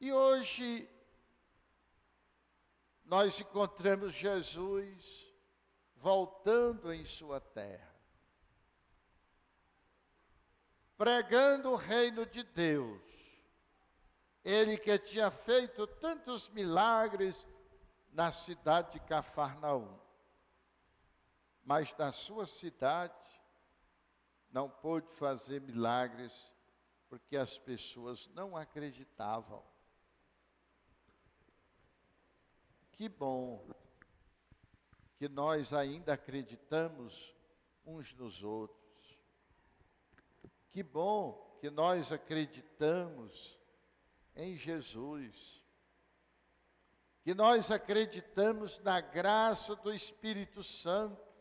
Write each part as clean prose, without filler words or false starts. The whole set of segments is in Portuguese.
E hoje nós encontramos Jesus voltando em sua terra, pregando o reino de Deus. Ele que tinha feito tantos milagres na cidade de Cafarnaum, mas na sua cidade não pôde fazer milagres porque as pessoas não acreditavam. Que bom que nós ainda acreditamos uns nos outros. Que bom que nós acreditamos em Jesus. Que nós acreditamos na graça do Espírito Santo.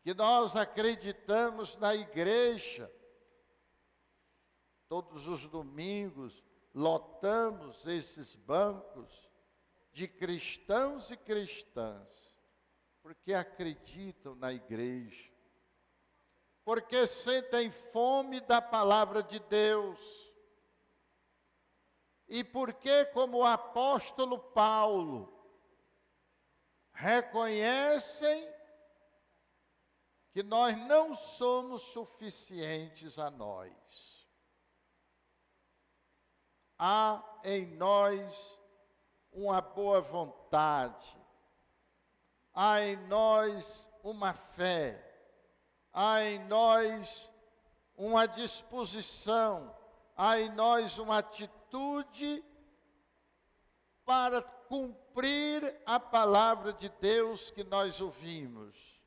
Que nós acreditamos na igreja. Todos os domingos lotamos esses bancos de cristãos e cristãs, porque acreditam na igreja, porque sentem fome da palavra de Deus, e porque, como o apóstolo Paulo, reconhecem que nós não somos suficientes a nós. Há em nós uma boa vontade, há em nós uma fé, há em nós uma disposição, há em nós uma atitude para cumprir a palavra de Deus que nós ouvimos.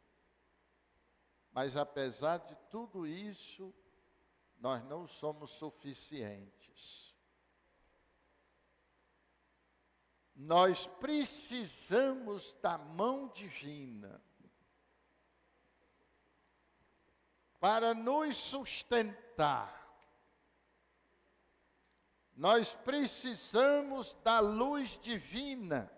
Mas apesar de tudo isso, nós não somos suficientes. Nós precisamos da mão divina para nos sustentar. Nós precisamos da luz divina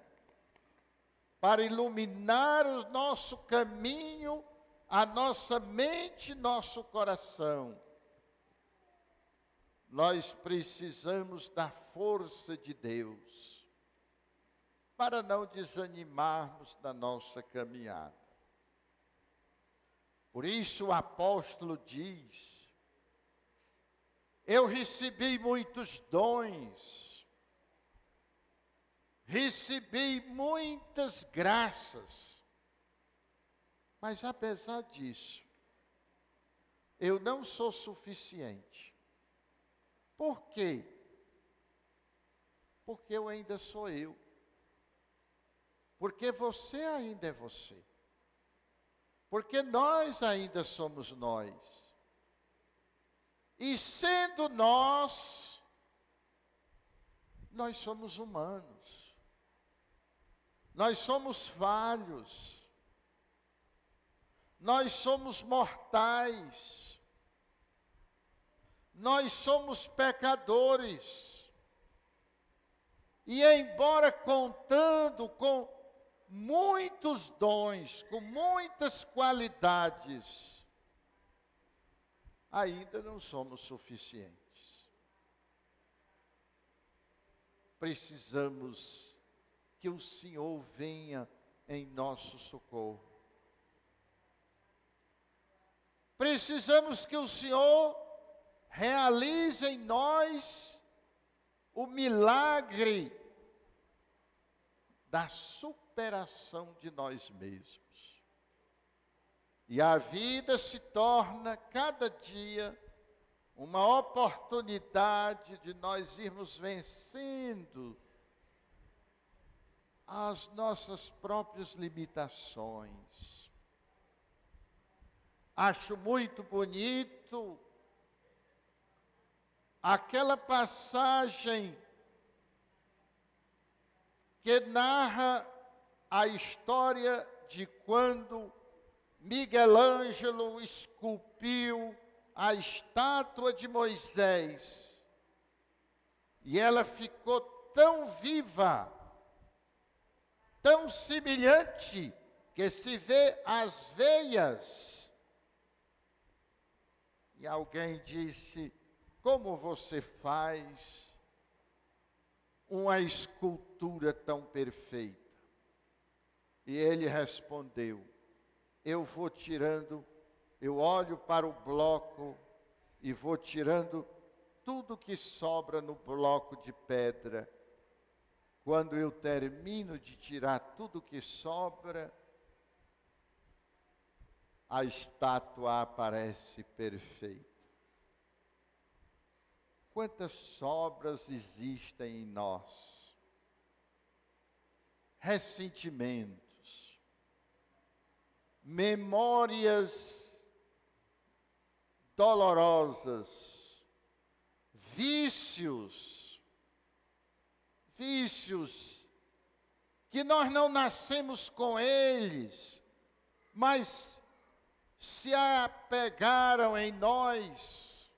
para iluminar o nosso caminho, a nossa mente, nosso coração. Nós precisamos da força de Deus para não desanimarmos da nossa caminhada. Por isso o apóstolo diz: eu recebi muitos dons, recebi muitas graças, mas apesar disso, eu não sou suficiente. Por quê? Porque eu ainda sou eu. Porque você ainda é você. Porque nós ainda somos nós. E sendo nós somos humanos. Nós somos falhos. Nós somos mortais. Nós somos pecadores. E embora contando com muitos dons, com muitas qualidades, ainda não somos suficientes. Precisamos que o Senhor venha em nosso socorro. Precisamos que o Senhor realize em nós o milagre da superação de nós mesmos. E a vida se torna cada dia uma oportunidade de nós irmos vencendo as nossas próprias limitações. Acho muito bonito aquela passagem que narra a história de quando Miguel Ângelo esculpiu a estátua de Moisés. E ela ficou tão viva, tão semelhante, que se vê as veias. E alguém disse: como você faz uma escultura tão perfeita? E ele respondeu: eu vou tirando, eu olho para o bloco e vou tirando tudo que sobra no bloco de pedra. Quando eu termino de tirar tudo que sobra, a estátua aparece perfeita. Quantas sobras existem em nós? Ressentimentos, memórias dolorosas, vícios que nós não nascemos com eles, mas se apegaram em nós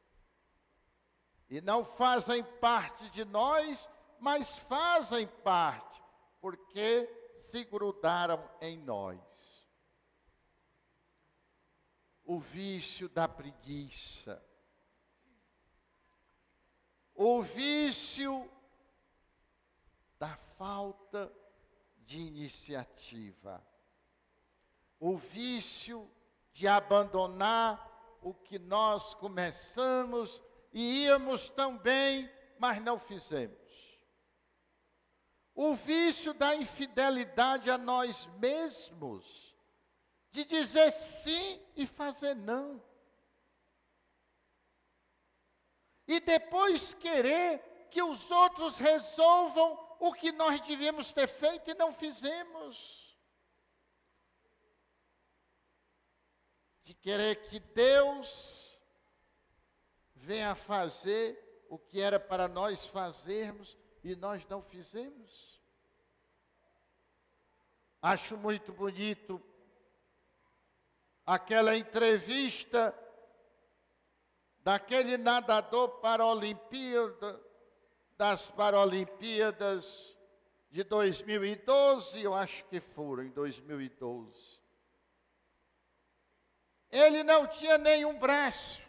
e não fazem parte de nós, mas fazem parte, porque se grudaram em nós. O vício da preguiça, o vício da falta de iniciativa, o vício de abandonar o que nós começamos e íamos tão bem, mas não fizemos. O vício da infidelidade a nós mesmos, de dizer sim e fazer não. E depois querer que os outros resolvam o que nós devíamos ter feito e não fizemos. De querer que Deus venha fazer o que era para nós fazermos e nós não fizemos. Acho muito bonito aquela entrevista daquele nadador das Paralimpíadas de 2012, eu acho que foram em 2012. Ele não tinha nenhum braço,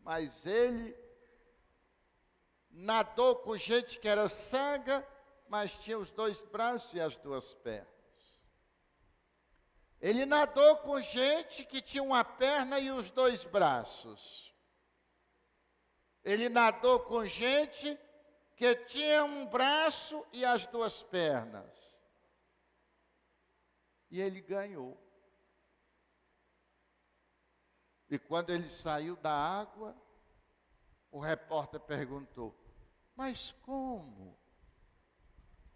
mas ele nadou com gente que era cega, mas tinha os 2 braços e as 2 pernas. Ele nadou com gente que tinha uma perna e os 2 braços. Ele nadou com gente que tinha um braço e as 2 pernas. E ele ganhou. E quando ele saiu da água, o repórter perguntou: mas como?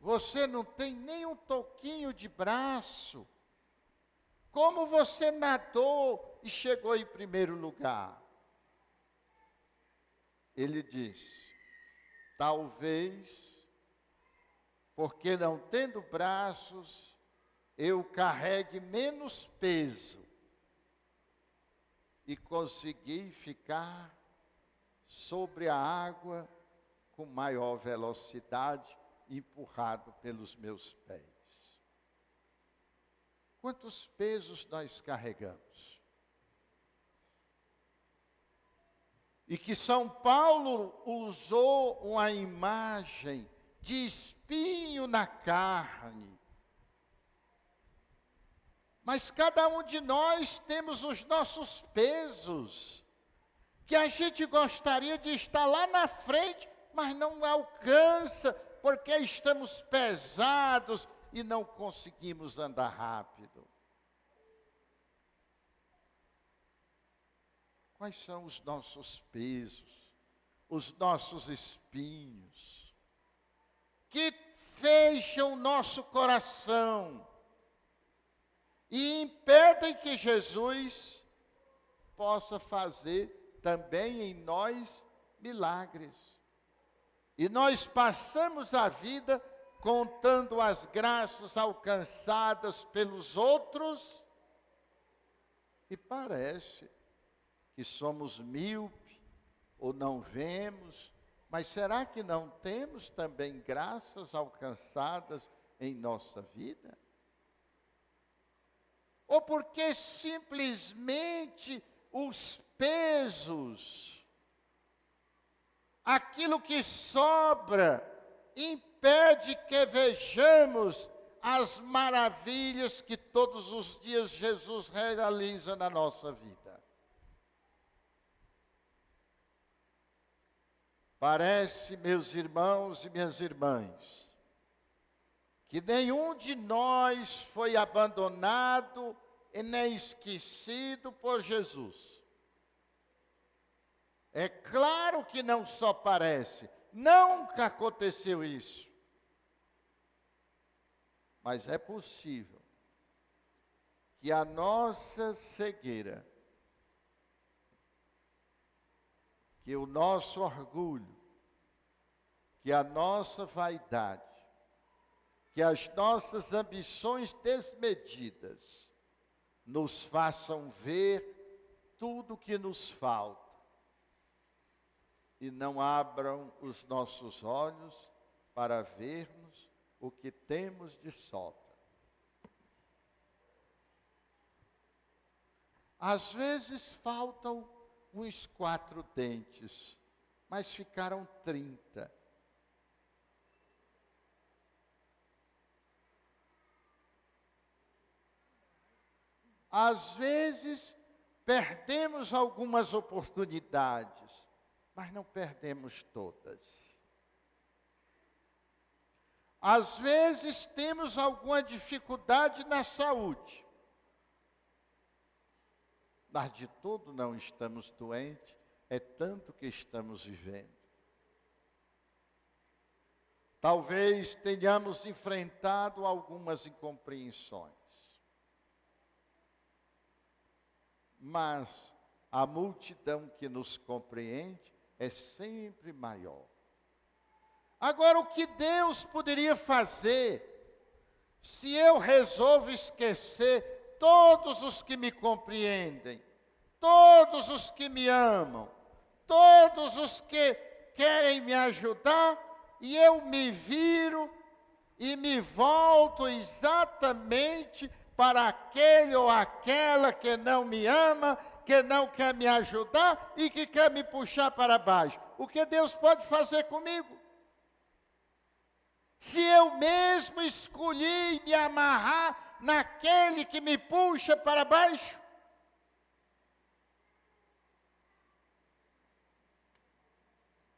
Você não tem nem um toquinho de braço? Como você nadou e chegou em primeiro lugar? Ele disse: talvez, porque não tendo braços, eu carregue menos peso e consegui ficar sobre a água com maior velocidade, empurrado pelos meus pés. Quantos pesos nós carregamos? E que São Paulo usou uma imagem de espinho na carne. Mas cada um de nós temos os nossos pesos, que a gente gostaria de estar lá na frente, mas não alcança, porque estamos pesados e não conseguimos andar rápido. Quais são os nossos pesos, os nossos espinhos, que fecham o nosso coração e impedem que Jesus possa fazer também em nós milagres? E nós passamos a vida contando as graças alcançadas pelos outros, e parece que somos míope ou não vemos, mas será que não temos também graças alcançadas em nossa vida? Ou porque simplesmente os pesos, aquilo que sobra, impede que vejamos as maravilhas que todos os dias Jesus realiza na nossa vida. Parece, meus irmãos e minhas irmãs, que nenhum de nós foi abandonado e nem esquecido por Jesus. É claro que não só parece, nunca aconteceu isso. Mas é possível que a nossa cegueira, que o nosso orgulho, que a nossa vaidade, que as nossas ambições desmedidas nos façam ver tudo o que nos falta e não abram os nossos olhos para vermos o que temos de sobra. Às vezes faltam uns 4 dentes, mas ficaram 30. Às vezes perdemos algumas oportunidades, mas não perdemos todas. Às vezes temos alguma dificuldade na saúde, mas de todo não estamos doentes, é tanto que estamos vivendo. Talvez tenhamos enfrentado algumas incompreensões, mas a multidão que nos compreende é sempre maior. Agora, o que Deus poderia fazer se eu resolvo esquecer todos os que me compreendem, todos os que me amam, todos os que querem me ajudar, e eu me viro e me volto exatamente para aquele ou aquela que não me ama, que não quer me ajudar e que quer me puxar para baixo? O que Deus pode fazer comigo? Se eu mesmo escolhi me amarrar naquele que me puxa para baixo?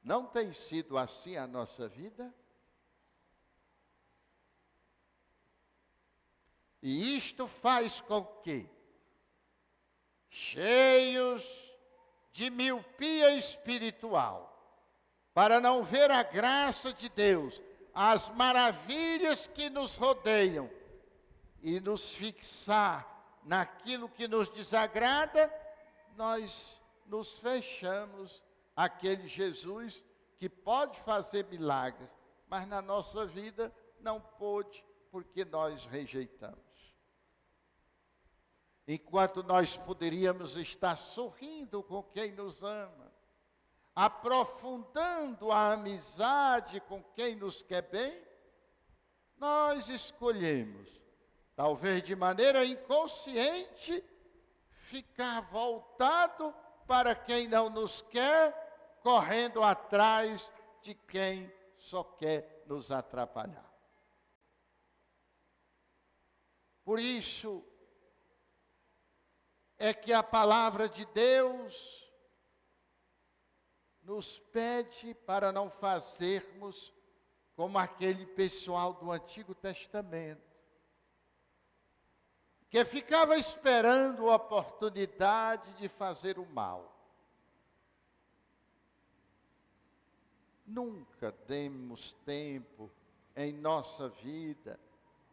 Não tem sido assim a nossa vida? E isto faz com que, cheios de miopia espiritual, para não ver a graça de Deus, as maravilhas que nos rodeiam, e nos fixar naquilo que nos desagrada, nós nos fechamos àquele Jesus que pode fazer milagres, mas na nossa vida não pôde, porque nós rejeitamos. Enquanto nós poderíamos estar sorrindo com quem nos ama, aprofundando a amizade com quem nos quer bem, nós escolhemos, talvez de maneira inconsciente, ficar voltado para quem não nos quer, correndo atrás de quem só quer nos atrapalhar. Por isso é que a palavra de Deus nos pede para não fazermos como aquele pessoal do Antigo Testamento, que ficava esperando a oportunidade de fazer o mal. Nunca demos tempo em nossa vida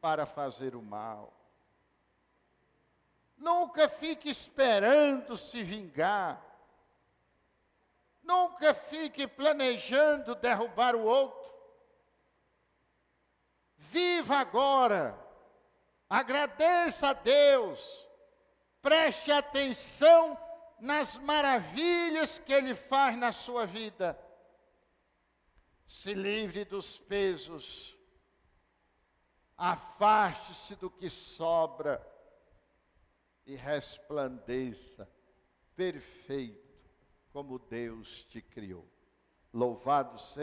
para fazer o mal. Nunca fique esperando se vingar. Nunca fique planejando derrubar o outro. Viva agora. Agradeça a Deus. Preste atenção nas maravilhas que Ele faz na sua vida. Se livre dos pesos. Afaste-se do que sobra e resplandeça perfeito como Deus te criou. Louvado seja